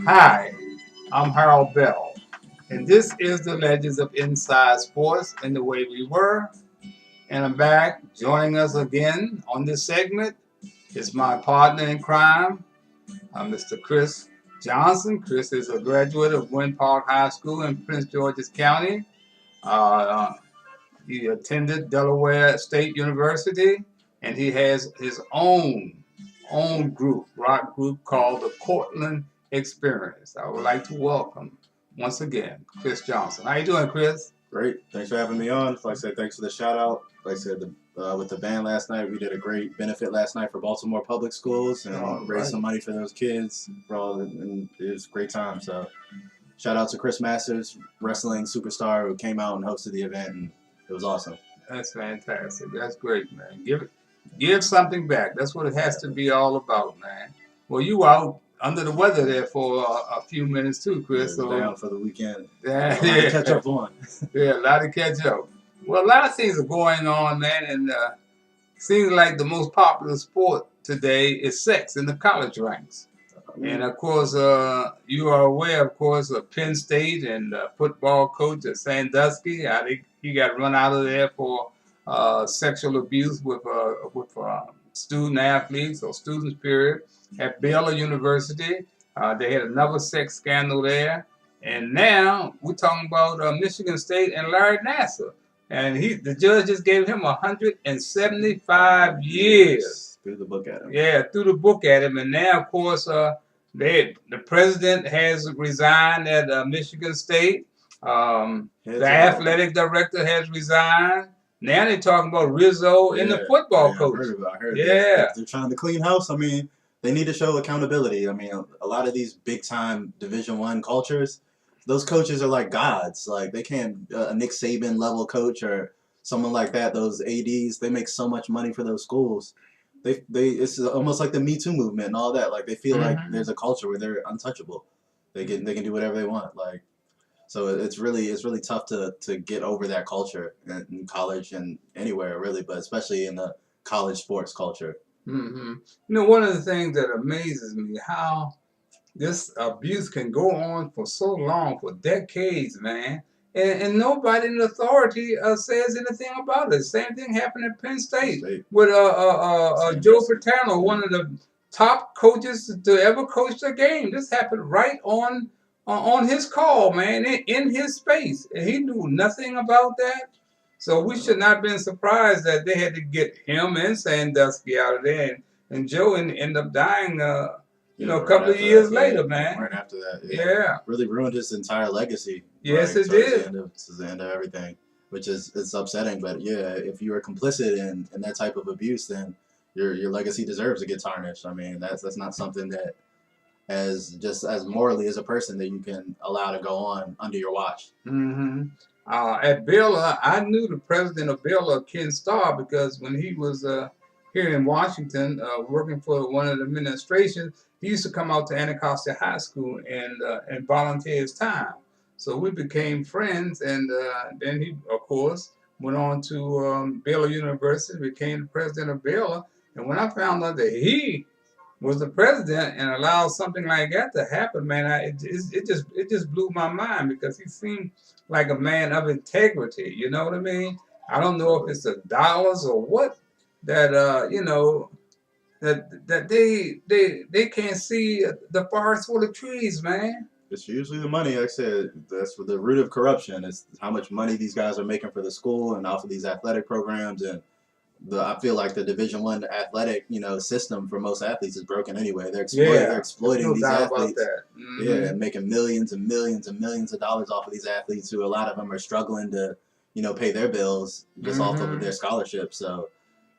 Hi, I'm Harold Bell, and this is the Legends of Inside Sports and the Way We Were. And I'm back. Joining us again on this segment is my partner in crime, Mr. Chris Johnson. Chris is a graduate of Gwynn Park High School in Prince George's County. Uh, he attended Delaware State University, and he has his own group, rock group called the Cortland Experience. I would like to welcome once again Chris Johnson. How you doing, Chris? Great. Thanks for having me on. Like I said, thanks for the shout out. Like I said, with the band last night, we did a great benefit last night for Baltimore Public Schools and raised some money for those kids. And it was a great time. So shout out to Chris Masters, wrestling superstar, who came out and hosted the event, and it was awesome. That's fantastic. That's great, man. Give something back. That's what it has to be all about, man. Well, you out under the weather there for a few minutes too, Chris. So down for the weekend. Yeah, a lot to catch up on. Yeah, a lot to catch up. Well, a lot of things are going on, man, and seems like the most popular sport today is sex in the college ranks. And of course, you are aware, of course, of Penn State and football coach at Sandusky. I think he got run out of there for sexual abuse with student athletes or students, period. At Baylor University, they had another sex scandal there. And now we're talking about Michigan State and Larry Nassar. And the judge just gave him 175 years. Threw the book at him. Yeah, threw the book at him. And now, of course, the president has resigned at Michigan State. The athletic director has resigned. Now they're talking about Rizzo and the football coach. I heard they're trying to clean house. I mean, they need to show accountability. I mean, a lot of these big-time Division I cultures, those coaches are like gods. Like, they can't, a Nick Saban level coach or someone like that, those ADs, they make so much money for those schools. It's almost like the Me Too movement and all that. Like, they feel like there's a culture where they're untouchable. They can do whatever they want. Like, so it's really tough to get over that culture in college and anywhere really, but especially in the college sports culture. Mm-hmm. You know, one of the things that amazes me, how this abuse can go on for so long, for decades, man, and nobody in authority says anything about it. Same thing happened at Penn State with Joe Paterno, one of the top coaches to ever coach the game. This happened right on his call, man, in his space, and he knew nothing about that. So we should not have been surprised that they had to get him and Sandusky out of there, and Joe ended up dying. A couple of years later, man. Right after that, yeah. Really ruined his entire legacy. Yes, it did. It's the end of everything, which it's upsetting. But yeah, if you were complicit in that type of abuse, then your legacy deserves to get tarnished. I mean, that's not something that, as morally as a person, that you can allow to go on under your watch. Mm-hmm. At Baylor, I knew the president of Baylor, Ken Starr, because when he was here in Washington working for one of the administrations, he used to come out to Anacostia High School and volunteer his time. So we became friends, and then he, of course, went on to Baylor University, became the president of Baylor. And when I found out that he was the president and allowed something like that to happen, man, it just blew my mind, because he seemed like a man of integrity. You know what I mean? I don't know if it's the dollars or what that that they can't see the forest full of trees, man. It's usually the money. Like I said, that's the root of corruption. It's how much money these guys are making for the school and off of these athletic programs. And I feel like the Division I athletic, system for most athletes is broken anyway. They're exploiting these athletes. Mm-hmm. Yeah, and making millions and millions and millions of dollars off of these athletes, who a lot of them are struggling to, pay their bills just off of their scholarships. So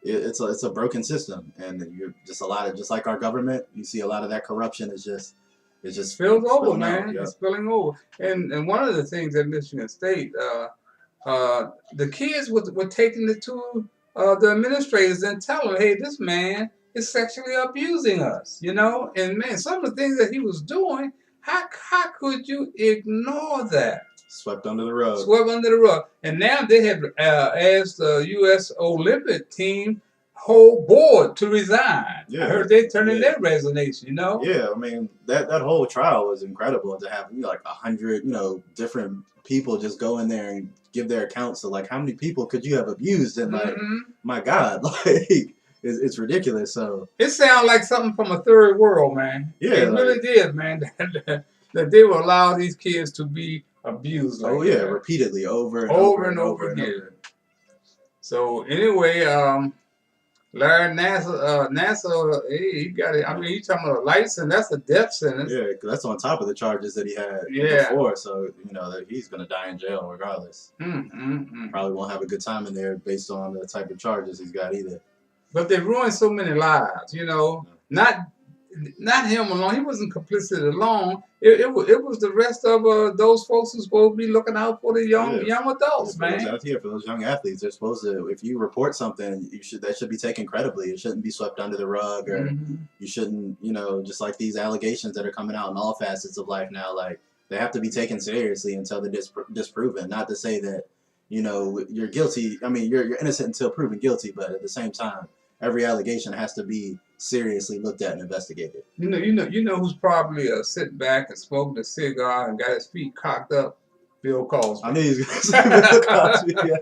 it's a broken system, and you're just just like our government, you see a lot of that corruption is just spilled over, man. It's spilling over. And one of the things at Michigan State, the kids were taking it to the administrators and telling them, hey, this man is sexually abusing us, And man, some of the things that he was doing, how could you ignore that? Swept under the rug. Swept under the rug. And now they have asked the U.S. Olympic team, whole board to resign. Yeah, I heard they turned in their resignation. Yeah, I mean that whole trial was incredible to have like 100 different people just go in there and give their accounts of like how many people could you have abused and like my God, like it's ridiculous. So it sounds like something from a third world, man. Yeah, it really did, man. That they will allow these kids to be abused like that. Repeatedly over and over again. So anyway, Larry Nassar, he got it. I mean, he's talking about a license. That's a death sentence. Yeah, because that's on top of the charges that he had before. So that he's gonna die in jail regardless. Probably won't have a good time in there based on the type of charges he's got either. But they ruined so many lives. Not him alone. He wasn't complicit alone. It was the rest of those folks who's supposed to be looking out for the young adults, man. For those young athletes, they're supposed to. If you report something, that should be taken credibly. It shouldn't be swept under the rug, or you shouldn't, just like these allegations that are coming out in all facets of life now. Like they have to be taken seriously until they're disproven. Not to say that you're guilty. I mean, you're innocent until proven guilty, but at the same time, every allegation has to be seriously looked at and investigated. You know who's probably sitting back and smoking a cigar and got his feet cocked up? Bill Cosby. I knew he was going to say Bill Cosby. Yeah.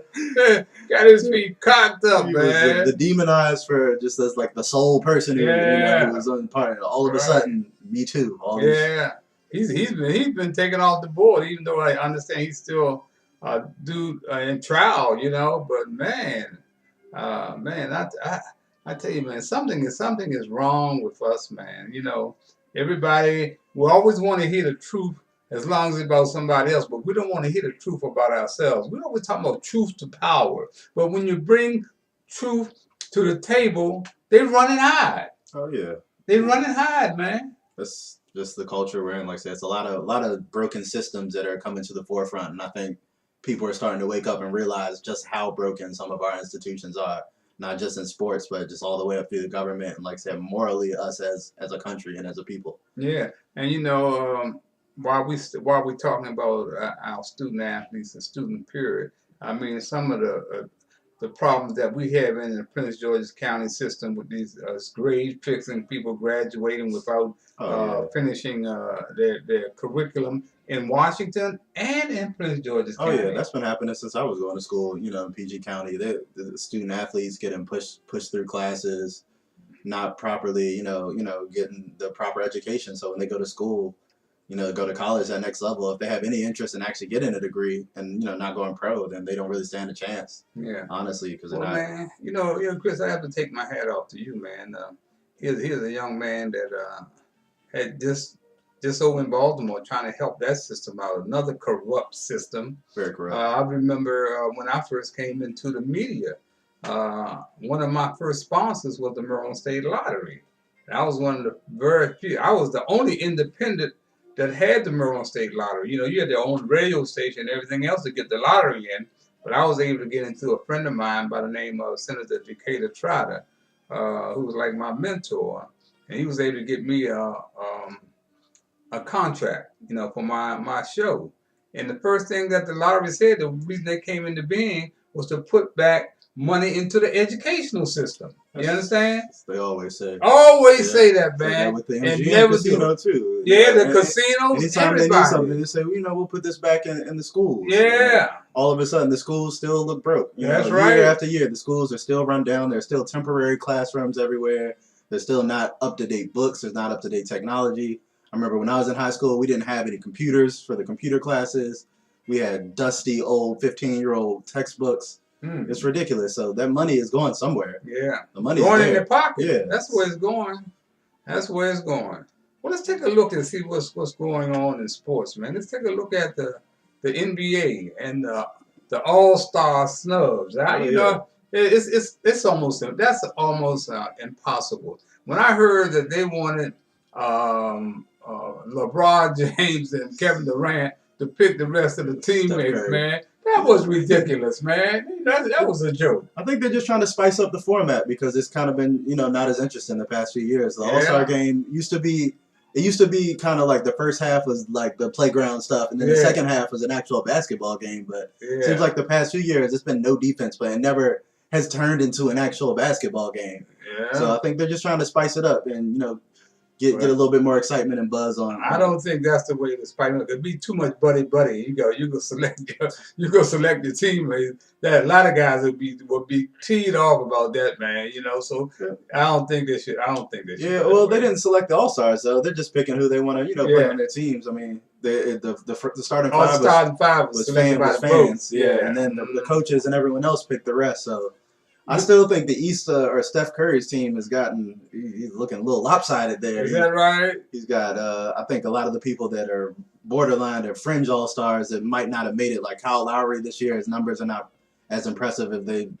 Got his feet cocked up, man. Was the demonized for just as like the sole person who was on part. All of a sudden, me too. He's been taken off the board, even though I understand he's still in trial. But man, I tell you, man, something is wrong with us, man. Everybody, we always want to hear the truth as long as it's about somebody else, but we don't want to hear the truth about ourselves. We always talk about truth to power, but when you bring truth to the table, they run and hide. Oh yeah, they run and hide, man. That's just the culture we're in. Like I said, it's a lot of broken systems that are coming to the forefront, and I think people are starting to wake up and realize just how broken some of our institutions are. Not just in sports, but just all the way up through the government, and like I said, morally, us as a country and as a people. Yeah, and while we're talking about our student athletes and student period, I mean some of the problems that we have in the Prince George's County system with these grade fixing, people graduating without finishing their curriculum in Washington and in Prince George's County. Oh yeah, that's been happening since I was going to school. In PG County, the student athletes getting pushed through classes, not properly, getting the proper education. So when they go to school, go to college, that next level, if they have any interest in actually getting a degree and not going pro, then they don't really stand a chance. Yeah, honestly, because they're not. Man, Chris, I have to take my hat off to you, man. Here's a young man that had just over in Baltimore trying to help that system out, another corrupt system. Very corrupt. I remember when I first came into the media, one of my first sponsors was the Maryland State Lottery. And I was one of the very few. I was the only independent that had the Maryland State Lottery. You had their own radio station and everything else to get the lottery in. But I was able to get into a friend of mine by the name of Senator Decatur Trotter, who was like my mentor. And he was able to get me a contract, for my show. And the first thing that the lottery said, the reason they came into being was to put back money into the educational system. You understand? They always say. Always say that, man. With the MGM and casino too. Yeah, the casinos. Anytime everybody. They do something, they say, we'll put this back in the schools. Yeah. All of a sudden, the schools still look broke. That's right. Year after year, the schools are still run down. There's still temporary classrooms everywhere. There's still not up-to-date books. There's not up-to-date technology. I remember when I was in high school, we didn't have any computers for the computer classes. We had dusty old 15-year-old textbooks. It's ridiculous. So that money is going somewhere. Yeah. The money going is in there. their pocket. Yeah. That's where it's going. That's where it's going. Well, let's take a look and see what's going on in sports, man. Let's take a look at the NBA and the All-Star snubs. It's almost impossible. When I heard that they wanted LeBron James and Kevin Durant to pick the rest of the teammates, man. That was ridiculous, man. That was a joke. I think they're just trying to spice up the format because it's kind of been, not as interesting the past few years. The All-Star game used to be kind of like the first half was like the playground stuff, and then the second half was an actual basketball game. But it seems like the past few years, it's been no defense, but it never has turned into an actual basketball game. Yeah. So I think they're just trying to spice it up and get a little bit more excitement and buzz on. I don't think that's the way to spice it up. It'd be too much buddy. You go select your teammates. That a lot of guys would be teed off about that, man. So I don't think they should. Yeah, well, they didn't select the All-Stars though. They're just picking who they want to play on their teams. I mean, the starting five was fans. Yeah, and then the coaches and everyone else picked the rest. So I still think the East or Steph Curry's team has gotten. He's looking a little lopsided there. Is that right? He's got. I think a lot of the people that are borderline or fringe All-Stars that might not have made it, like Kyle Lowry this year. His numbers are not as impressive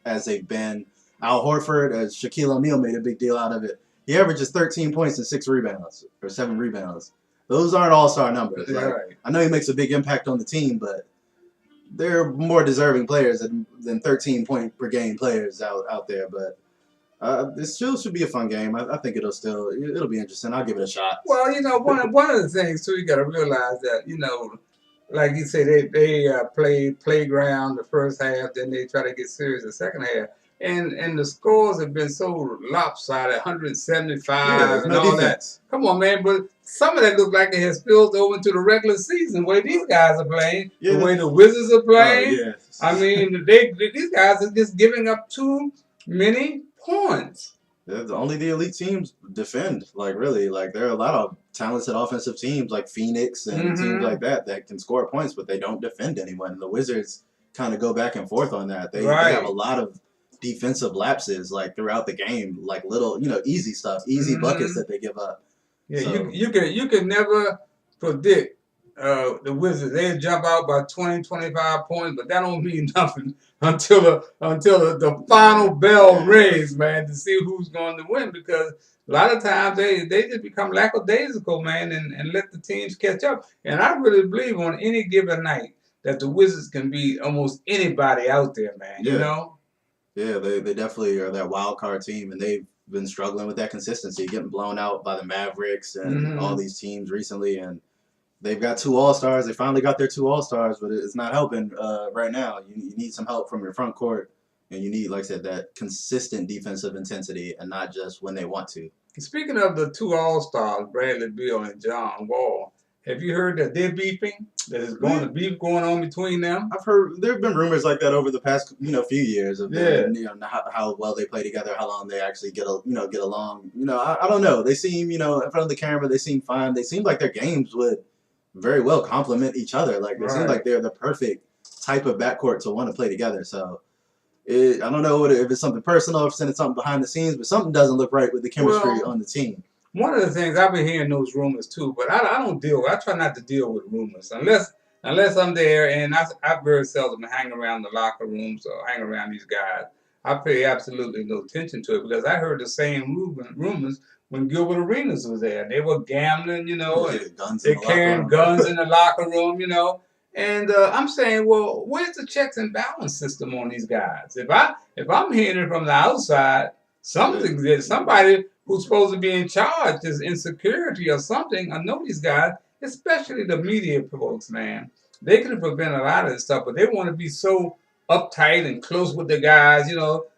as they've been. Al Horford, as Shaquille O'Neal made a big deal out of it. He averages 13 points and 6 rebounds or 7 rebounds. Those aren't all-star numbers. Yeah, like, right. I know he makes a big impact on the team, but they're more deserving players than 13-point per game players out there. But this still should be a fun game. I think it'll be interesting. I'll give it a shot. Well, one of the things too, you got to realize that like you say, they played playground the first half, then they try to get serious the second half. And the scores have been so lopsided, 175 and all defense. That. Come on, man. But some of that look like it has spilled over into the regular season, the way these guys are playing, the way the Wizards are playing. Oh, yeah. I mean, these guys are just giving up too many points. Only the elite teams defend. Really. There are a lot of talented offensive teams like Phoenix and teams like that can score points, but they don't defend anyone. And the Wizards kind of go back and forth on that. They have a lot of defensive lapses throughout the game, little easy stuff, easy buckets that they give up. Yeah, so, you can never predict the Wizards. They jump out by 20, 25 points, but that don't mean nothing until the final bell rings, man, to see who's going to win. Because a lot of times they just become lackadaisical, man, and let the teams catch up. And I really believe on any given night that the Wizards can beat almost anybody out there, man. Yeah. Yeah, they definitely are that wild card team, and they've been struggling with that consistency, getting blown out by the Mavericks and all these teams recently. And they've got 2 All-Stars. They finally got their 2 All-Stars, but it's not helping right now. You need some help from your front court, and you need, like I said, that consistent defensive intensity and not just when they want to. Speaking of the 2 All-Stars, Bradley Beal and John Wall, have you heard that they're beefing? That there's beef going on between them? I've heard there have been rumors like that over the past few years of them, how well they play together, how long they actually get along. I don't know. They seem in front of the camera they seem fine. They seem like their games would very well complement each other. They seem like they're the perfect type of backcourt to want to play together. So I don't know if it's something personal, if it's something behind the scenes, but something doesn't look right with the chemistry on the team. One of the things I've been hearing those rumors too, but I try not to deal with rumors unless I'm there, and I very seldom hang around the locker rooms or hang around these guys. I pay absolutely no attention to it because I heard the same rumors when Gilbert Arenas was there. They were gambling, and they carrying guns in the locker room, And I'm saying, well, where's the checks and balance system on these guys? If I'm hearing it from the outside, somebody who's supposed to be in charge is insecurity or something. I know these guys, especially the media folks, man. They could prevent a lot of this stuff, but they want to be so uptight and close with the guys.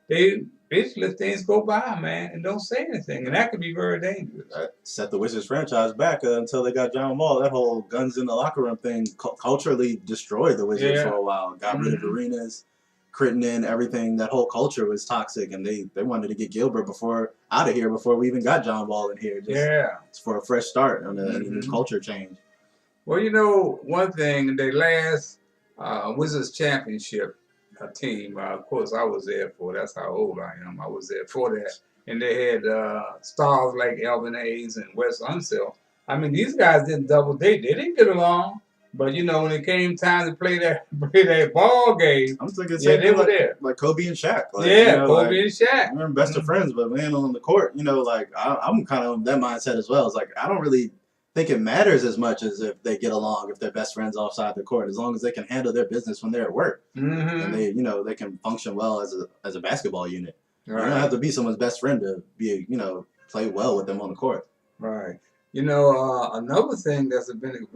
They just let things go by, man, and don't say anything, and that could be very dangerous. That set the Wizards franchise back until they got John Wall. That whole guns in the locker room thing culturally destroyed the Wizards for a while. Got rid of Arenas. Crittenden, everything, that whole culture was toxic, and they wanted to get Gilbert out of here before we even got John Wall in here. It's for a fresh start on a new culture change. Well, one thing, the last Wizards championship team, of course, I was there for. That's how old I am. I was there for that, and they had stars like Elvin Hayes and Wes Unseld. I mean, these guys didn't double date. They didn't get along. But when it came time to play that ball game, I'm thinking they were there. Like Kobe and Shaq. Kobe and Shaq. We're best of friends, but man, on the court, I'm kind of that mindset as well. It's like I don't really think it matters as much as if they get along, if they're best friends offside the court, as long as they can handle their business when they're at work, and they can function well as a basketball unit. Right. You don't have to be someone's best friend to be play well with them on the court. Right. Another thing that's been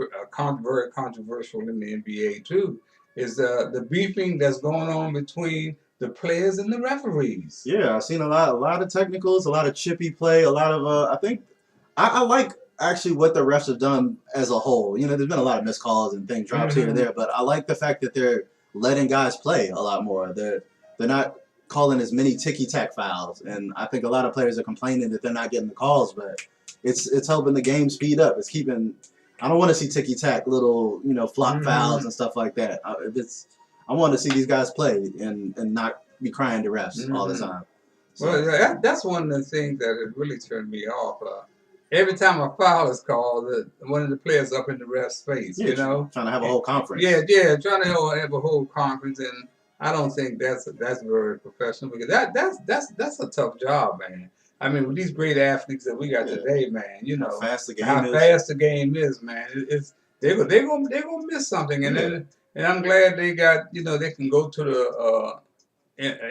very controversial in the NBA too is the beefing that's going on between the players and the referees. Yeah, I've seen a lot of technicals, a lot of chippy play, a lot of I think I like actually what the refs have done as a whole. You know, there's been a lot of missed calls and thing drops here and there, but I like the fact that they're letting guys play a lot more. They're not calling as many ticky tack fouls, and I think a lot of players are complaining that they're not getting the calls, but it's helping the game speed up. It's keeping. I don't want to see ticky tack little flop fouls and stuff like that. I want to see these guys play and not be crying to refs all the time. So, well, that's one of the things that has really turned me off. Every time a foul is called, one of the players up in the ref's face, trying to have a whole conference. Yeah, trying to have a whole conference, and I don't think that's very professional, because that's a tough job, man. I mean, with these great athletes that we got today, man, how fast the game is, man. They're gonna miss something, and I'm glad they got they can go to the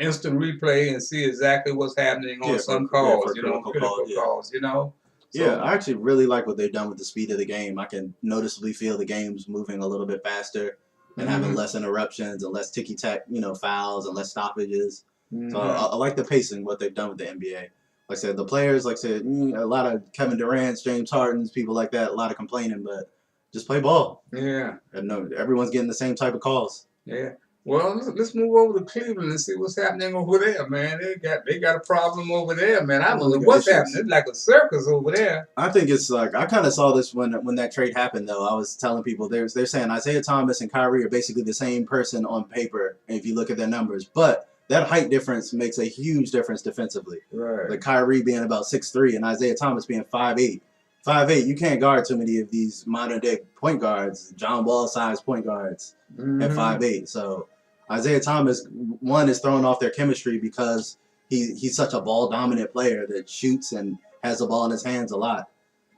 instant replay and see exactly what's happening on some calls, critical calls. So, yeah, I actually really like what they've done with the speed of the game. I can noticeably feel the game's moving a little bit faster and having less interruptions and less ticky-tack, fouls and less stoppages. So I like the pacing, what they've done with the NBA. Like I said, the players, a lot of Kevin Durant's, James Harden's, people like that, a lot of complaining, but just play ball. Yeah. And everyone's getting the same type of calls. Yeah. Well, let's move over to Cleveland and see what's happening over there, man. They got a problem over there, man. I don't know what's happening. It's like a circus over there. I think it's like, I kind of saw this when that trade happened, though. I was telling people they're saying Isaiah Thomas and Kyrie are basically the same person on paper if you look at their numbers, but that height difference makes a huge difference defensively. Right. Like Kyrie being about 6'3" and Isaiah Thomas being 5'8". 5'8", you can't guard too many of these modern day point guards, John Wall sized point guards at 5'8". So Isaiah Thomas, one, is throwing off their chemistry because he's such a ball dominant player that shoots and has the ball in his hands a lot.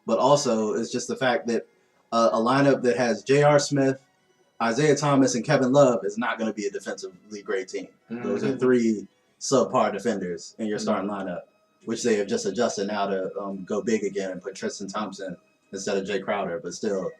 But also it's just the fact that a lineup that has J.R. Smith, Isaiah Thomas, and Kevin Love is not going to be a defensively great team. Those are three subpar defenders in your starting lineup, which they have just adjusted now to go big again and put Tristan Thompson instead of Jay Crowder. But still,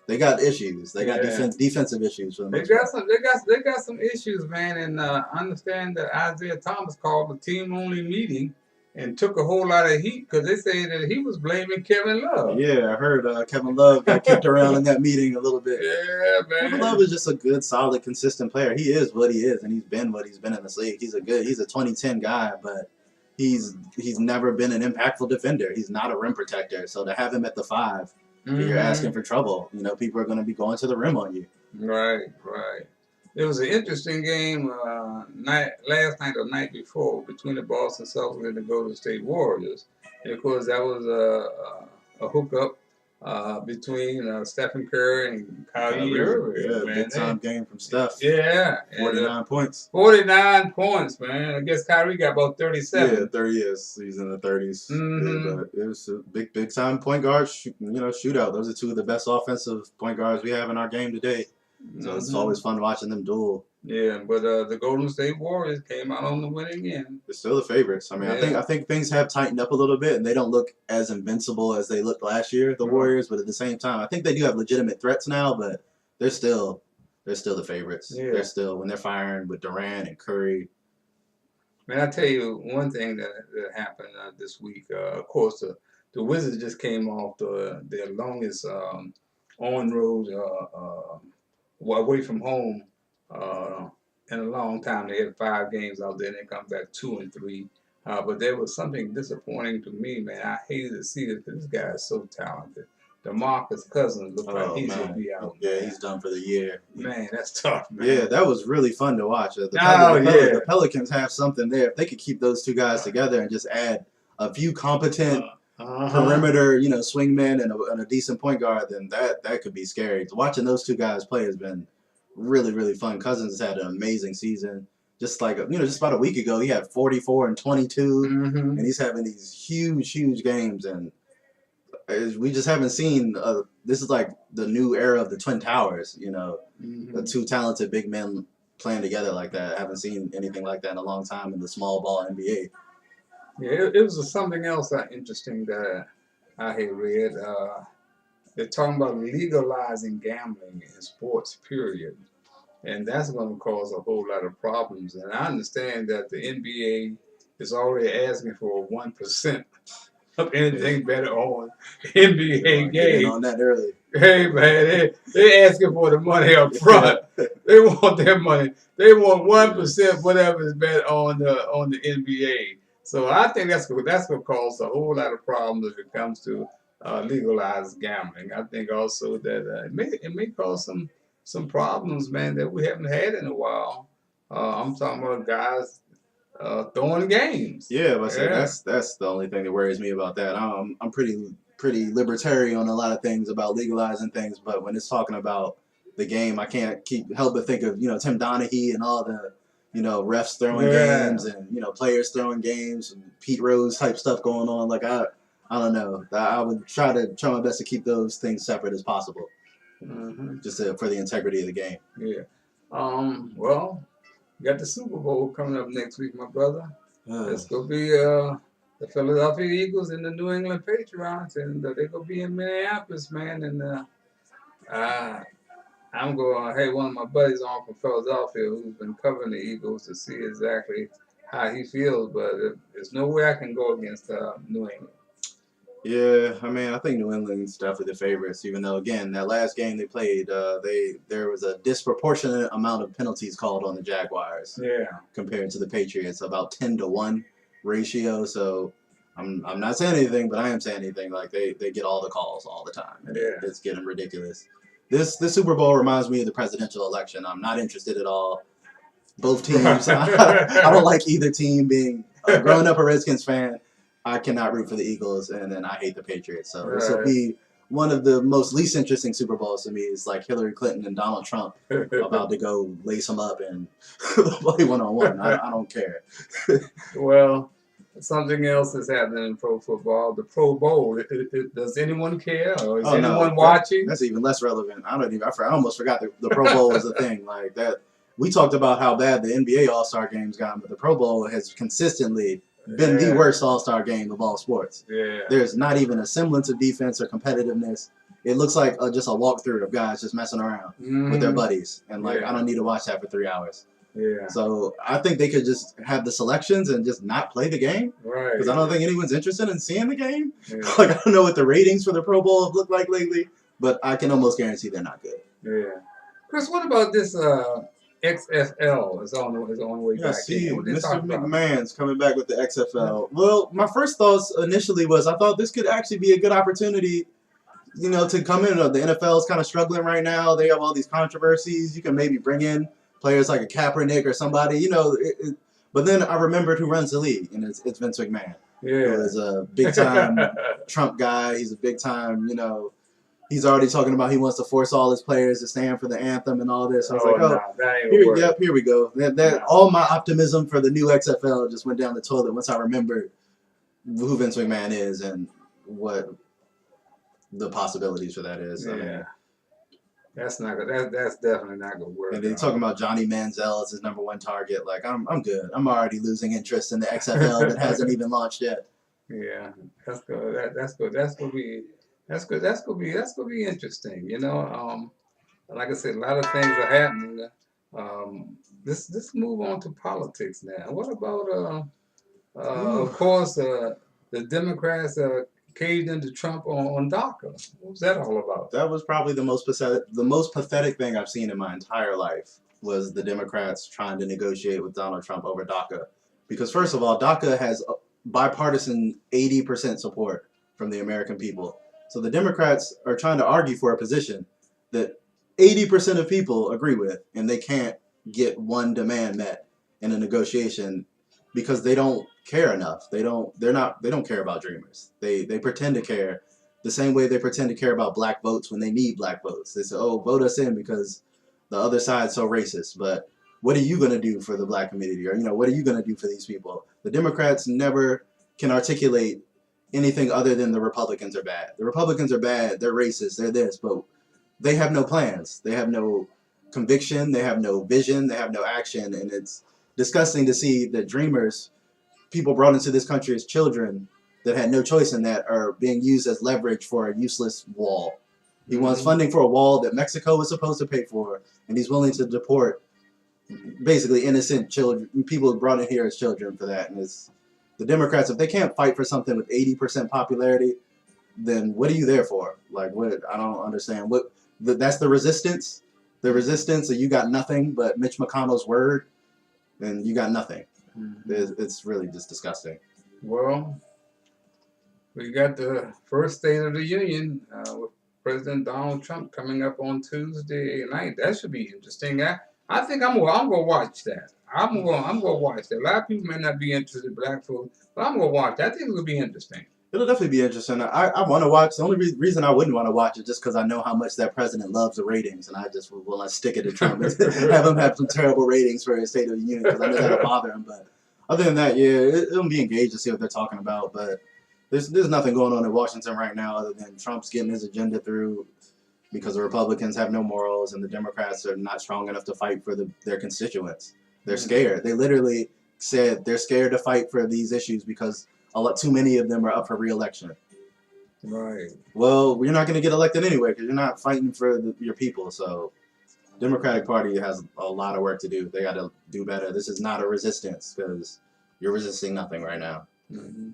they got issues. They got defensive issues. For the most part. They got some issues, man. And I understand that Isaiah Thomas called a team-only meeting and took a whole lot of heat because they say that he was blaming Kevin Love. Yeah, I heard Kevin Love got kicked around in that meeting a little bit. Yeah, man. Kevin Love is just a good, solid, consistent player. He is what he is, and he's been what he's been in this league. He's a 2010 guy, but he's never been an impactful defender. He's not a rim protector. So to have him at the 5, you're asking for trouble. People are going to be going to the rim on you. Right. It was an interesting game last night or night before between the Boston Celtics and the Golden State Warriors. And of course, that was a hookup between Stephen Curry and Kyrie Irving. Yeah, big time game from Steph. Yeah. 49 points. 49 points, man. I guess Kyrie got about 37. Yeah, 30 years. He's in the 30s. Yeah, but it was a big time point guard shootout. Those are two of the best offensive point guards we have in our game today. So it's always fun watching them duel. Yeah, but the Golden State Warriors came out on the winning end. They're still the favorites. I mean, I think things have tightened up a little bit, and they don't look as invincible as they looked last year, the Warriors. But at the same time, I think they do have legitimate threats now. But they're still the favorites. Yeah. They're still, when they're firing with Durant and Curry. Man, I tell you one thing that happened this week. Of course, the Wizards just came off their longest on-road away from home in a long time. They had 5 games out there, and they come back 2 and 3. But there was something disappointing to me, man. I hated to see it because this guy is so talented. DeMarcus Cousins looks like he's going to be out. Yeah, he's done for the year. Man, that's tough, man. Yeah, that was really fun to watch. The Pelicans have something there. If they could keep those two guys together and just add a few competent perimeter, swingmen and a decent point guard, then that could be scary. Watching those two guys play has been really, really fun. Cousins has had an amazing season. Just about a week ago, he had 44 and 22, and he's having these huge games. And we just haven't seen. This is like the new era of the Twin Towers. The two talented big men playing together like that. I haven't seen anything like that in a long time in the small ball NBA. Yeah, it was something else interesting that I had read. They're talking about legalizing gambling in sports, period. and that's going to cause a whole lot of problems. And I understand that the NBA is already asking for 1% of anything better on NBA Get in games. on that early. Hey man, they asking for the money up front. They want their money. They want 1% whatever is bet on the NBA. So I think that's gonna cause a whole lot of problems if it comes to legalized gambling. I think also that it may cause some problems, man, that we haven't had in a while. I'm talking about guys throwing games. Yeah, but I say that's the only thing that worries me about that. I'm pretty libertarian on a lot of things about legalizing things, but when it's talking about the game, I can't help but think of Tim Donaghy and all the refs throwing games and players throwing games and Pete Rose type stuff going on. Like I don't know. I would try my best to keep those things separate as possible, just for the integrity of the game. Yeah. Well, we got the Super Bowl coming up next week, my brother. It's gonna be the Philadelphia Eagles and the New England Patriots, and they're gonna be in Minneapolis, man. And I'm going. Hey, one of my buddies on from Philadelphia who's been covering the Eagles to see exactly how he feels, but there's no way I can go against New England. Yeah, I mean, I think New England's definitely the favorites, even though, again, that last game they played, there was a disproportionate amount of penalties called on the Jaguars. Yeah. Compared to the Patriots, about 10-1 ratio. So I'm not saying anything, but I am saying anything. Like they get all the calls all the time, and it's getting ridiculous. This Super Bowl reminds me of the presidential election. I'm not interested at all. Both teams, I don't like either team. Being growing up a Redskins fan, I cannot root for the Eagles, and then I hate the Patriots. So this will be one of the most least interesting Super Bowls to me. Is like Hillary Clinton and Donald Trump about to go lace them up and play one-on-one. I don't care. Well, something else is happening in pro football. The Pro Bowl. Does anyone care, or is anyone watching? That's even less relevant. I almost forgot the Pro Bowl was a thing like that. We talked about how bad the NBA All-Star game's gotten, but the Pro Bowl has consistently been the worst All-Star game of all sports. Yeah. There's not even a semblance of defense or competitiveness. It looks like just a walkthrough of guys just messing around with their buddies. And, I don't need to watch that for 3 hours. Yeah. So I think they could just have the selections and just not play the game. Right. Because I don't think anyone's interested in seeing the game. Yeah. I don't know what the ratings for the Pro Bowl have looked like lately, but I can almost guarantee they're not good. Yeah. Chris, what about this XFL is on the way back. See, Mr. McMahon's coming back with the XFL. Well, my first thoughts initially was I thought this could actually be a good opportunity, to come in. The NFL is kind of struggling right now. They have all these controversies. You can maybe bring in players like a Kaepernick or somebody, But then I remembered who runs the league, and it's Vince McMahon. Yeah. Who is a big-time Trump guy. He's a big-time, He's already talking about he wants to force all his players to stand for the anthem and all this. I was here we go. All my optimism for the new XFL just went down the toilet once I remembered who Vince McMahon is and what the possibilities for that is. Yeah. I mean, that's not good. That's definitely not gonna work. And they're talking about Johnny Manziel as his #1 target. Like I'm good. I'm already losing interest in the XFL that hasn't even launched yet. Yeah, that's good. That's good. That's gonna be. That's good. That's gonna be interesting. Like I said, a lot of things are happening. Let's move on to politics now. What about of course the Democrats caved into Trump on DACA? What was that all about? That was probably the most pathetic thing I've seen in my entire life was the Democrats trying to negotiate with Donald Trump over DACA. Because first of all, DACA has bipartisan 80% support from the American people. So the Democrats are trying to argue for a position that 80% of people agree with, and they can't get one demand met in a negotiation because they don't care enough. They don't care about dreamers. They pretend to care the same way they pretend to care about black votes when they need black votes. They say, "Oh, vote us in because the other side's so racist." But what are you going to do for the black community? Or what are you going to do for these people? The Democrats never can articulate anything other than the Republicans are bad. The Republicans are bad. They're racist. They're this. But they have no plans. They have no conviction. They have no vision. They have no action. And it's disgusting to see that dreamers, people brought into this country as children that had no choice in that, are being used as leverage for a useless wall. He wants funding for a wall that Mexico was supposed to pay for, and he's willing to deport basically innocent children, people brought in here as children for that. And it's the Democrats, if they can't fight for something with 80% popularity, then what are you there for? Like, what? I don't understand. That's the resistance. The resistance, so you got nothing but Mitch McConnell's word, then you got nothing. It's really just disgusting. Well, we got the first State of the Union with President Donald Trump coming up on Tuesday night. That should be interesting. I think I'm gonna watch that. I'm gonna watch that. A lot of people may not be interested, black folks, but I'm gonna watch that. I think it'll be interesting. It'll definitely be interesting. I want to watch. The only reason I wouldn't want to watch it just because I know how much that president loves the ratings, and I just will stick it to Trump and have him have some terrible ratings for his State of the Union because I know that'll bother him. But other than that, yeah, it'll be engaged to see what they're talking about. But there's nothing going on in Washington right now other than Trump's getting his agenda through because the Republicans have no morals and the Democrats are not strong enough to fight for their constituents. They're scared. They literally said they're scared to fight for these issues because too many of them are up for re-election. Right. Well, you're not going to get elected anyway because you're not fighting for your people. So Democratic Party has a lot of work to do. They got to do better. This is not a resistance because you're resisting nothing right now. Mm-hmm.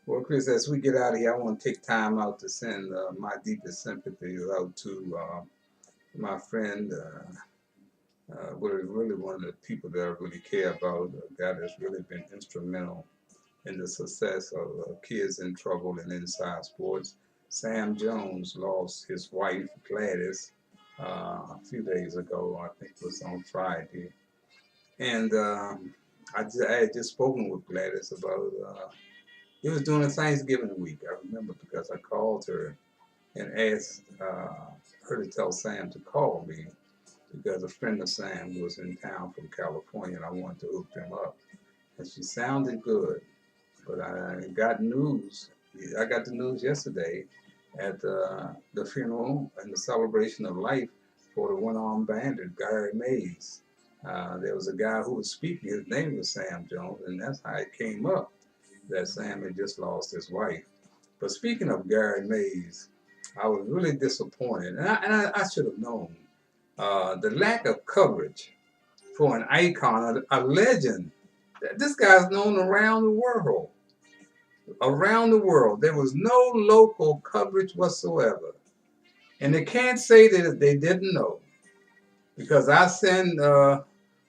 Well, Chris, as we get out of here, I want to take time out to send my deepest sympathies out to my friend, really one of the people that I really care about, a guy that's really been instrumental in the success of kids in trouble and inside sports. Sam Jones lost his wife, Gladys, a few days ago. I think it was on Friday. And I had just spoken with Gladys about it was during Thanksgiving week. I remember because I called her and asked her to tell Sam to call me because a friend of Sam was in town from California and I wanted to hook them up. And she sounded good, but I got news. I got the news yesterday at the funeral and the celebration of life for the one-armed bandit, Gary Mays. There was a guy who was speaking. His name was Sam Jones, and that's how it came up that Sam had just lost his wife. But speaking of Gary Mays, I was really disappointed, and I should have known the lack of coverage for an icon, a legend. This guy's known around the world. Around the world, there was no local coverage whatsoever, and they can't say that they didn't know, because I send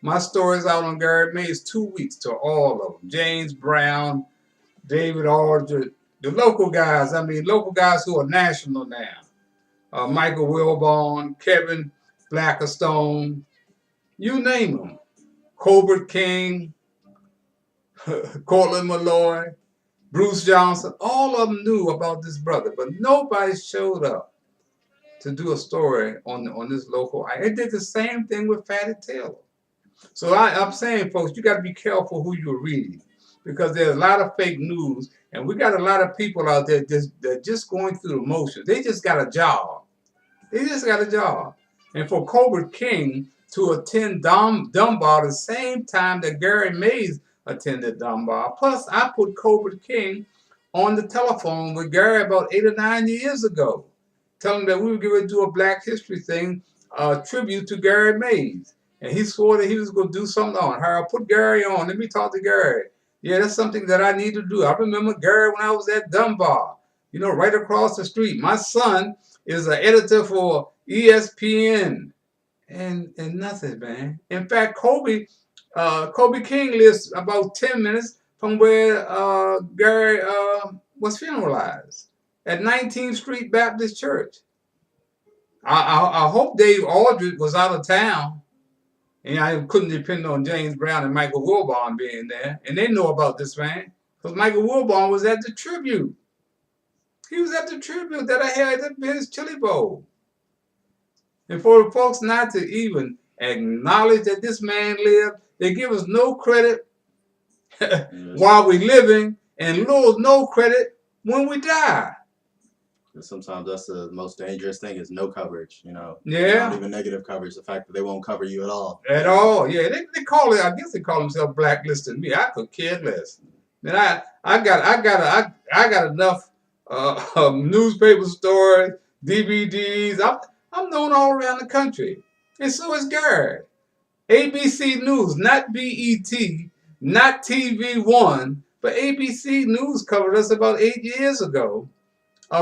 my stories out on Gary Mays 2 weeks to all of them. James Brown, David Aldridge, the local guys. I mean, local guys who are national now. Michael Wilbon, Kevin Blackstone, you name them. Colbert King, Cortland Malloy, Bruce Johnson. All of them knew about this brother, but nobody showed up to do a story on this local. It did the same thing with Fatty Taylor. So I'm saying, folks, you got to be careful who you're reading, because there's a lot of fake news, and we got a lot of people out there that just going through the motions. They just got a job. They just got a job. And for Colbert King to attend Dunbar the same time that Gary Mays attended Dunbar, plus I put Colbert King on the telephone with Gary about 8 or 9 years ago, telling him that we were going to do a Black History thing, tribute to Gary Mays. And he swore that he was going to do something on her. Put Gary on. Let me talk to Gary. Yeah, that's something that I need to do. I remember Gary when I was at Dunbar, right across the street. My son is an editor for ESPN. And nothing, man. In fact, Kobe King lives about 10 minutes from where Gary was funeralized, at 19th Street Baptist Church. I hope Dave Aldridge was out of town. And I couldn't depend on James Brown and Michael Wilbon being there. And they know about this man, because Michael Wilbon was at the tribute. He was at the tribute that I had at his Chili Bowl. And for the folks not to even acknowledge that this man lived, they give us no credit while we're living and no credit when we die. Sometimes that's the most dangerous thing, is no coverage, Yeah. Not even negative coverage. The fact that they won't cover you at all. At all, yeah. They call it, I guess they call themselves blacklisting me. I could care less. And I got enough newspaper stories DVDs. I'm known all around the country, and so is Gary. ABC News, not BET, not TV1, but ABC News covered us about 8 years ago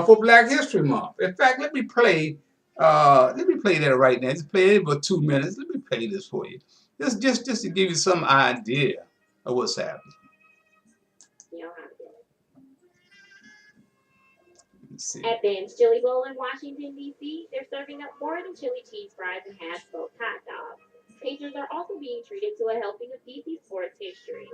for Black History Month. In fact, let me play that right now. Just play it for 2 minutes. Let me play this for you. Just to give you some idea of what's happening. At Ben's Chili Bowl in Washington, D.C., they're serving up more than chili cheese fries and hash-smoked hot dogs. Patrons are also being treated to a helping of D.C. sports history.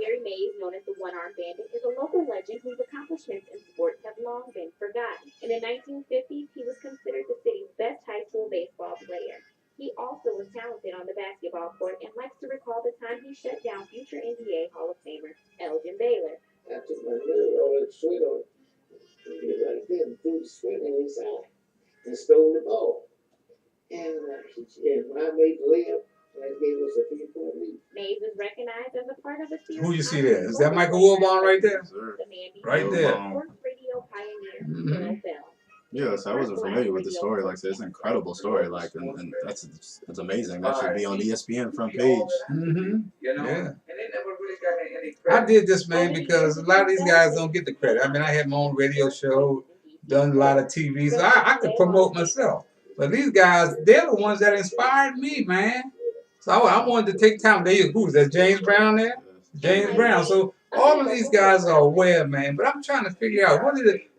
Gary Mays, known as the One-Armed Bandit, is a local legend whose accomplishments in sports have long been forgotten. In the 1950s, he was considered the city's best high school baseball player. He also was talented on the basketball court and likes to recall the time he shut down future NBA Hall of Famer Elgin Baylor. I took my really all that sweat on it. And he right there and threw the sweat in his eye and stole the ball. And when I made the layup, that gave us a 3-point lead. Mays is recognized as a part of the series. Who you see there? Is that Michael Wilbon right there? Right there. Sports radio pioneer, Bell. Yes, I wasn't familiar with the story. Like, it's an incredible story. Like, and that's amazing. That should be on ESPN front page. Mm-hmm. Yeah. I did this, man, because a lot of these guys don't get the credit. I mean, I had my own radio show, done a lot of TV, so I could promote myself. But these guys, they're the ones that inspired me, man. So I wanted to take time. Who's that? James Brown there? James Brown. So all of these guys are aware, man. But I'm trying to figure out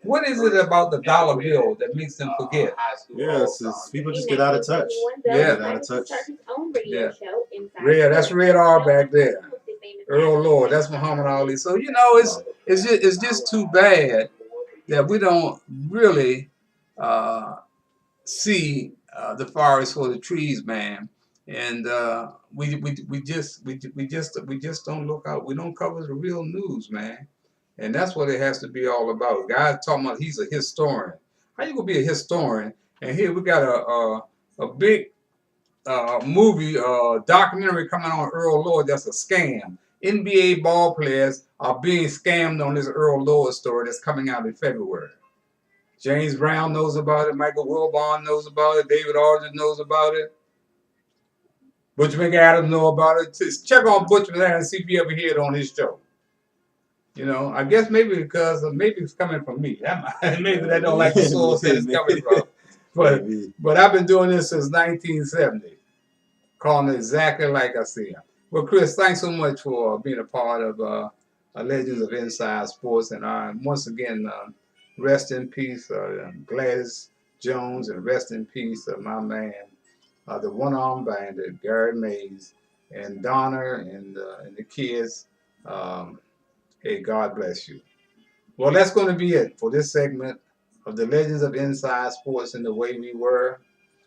what is it about the dollar bill that makes them forget? Yes, people just get out of touch. Yeah, get out of touch. Yeah. Red, that's Red R back there. Earl Lord, that's Muhammad Ali. So it's just too bad that we don't really see the forest for the trees, man. And we just don't look out. We don't cover the real news, man. And that's what it has to be all about. Guys talking about he's a historian. How you gonna be a historian? And here we got a big movie documentary coming on Earl Lord. That's a scam. NBA ball players are being scammed on this Earl Lord story that's coming out in February. James Brown knows about it. Michael Wilbon knows about it. David Aldridge knows about it. Butch McAdams know about it. Just check on Butch McAdams and see if you ever hear it on his show. You know, I guess maybe because maybe it's coming from me. Maybe they don't like the source that it's coming from. But I've been doing this since 1970, calling it exactly like I see it. Well, Chris, thanks so much for being a part of Legends of Inside Sports. And once again, rest in peace, Gladys Jones, and rest in peace, my man, the One-Armed Bandit, Gary Mays, and Donna and the kids. Hey, God bless you. Well, that's going to be it for this segment of the Legends of Inside Sports and the Way We Were.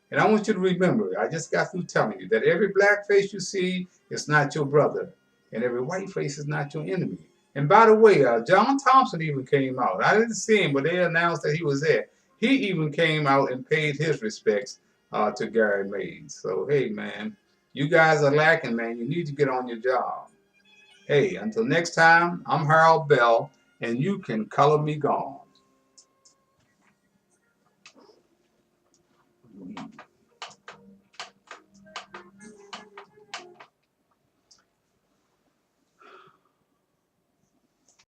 And I want you to remember, I just got through telling you that every black face you see is not your brother, and every white face is not your enemy. And by the way, John Thompson even came out. I didn't see him, but they announced that he was there. He even came out and paid his respects to Gary Mays. So, hey, man, you guys are lacking, man. You need to get on your job. Hey, until next time, I'm Harold Bell, and you can color me gone.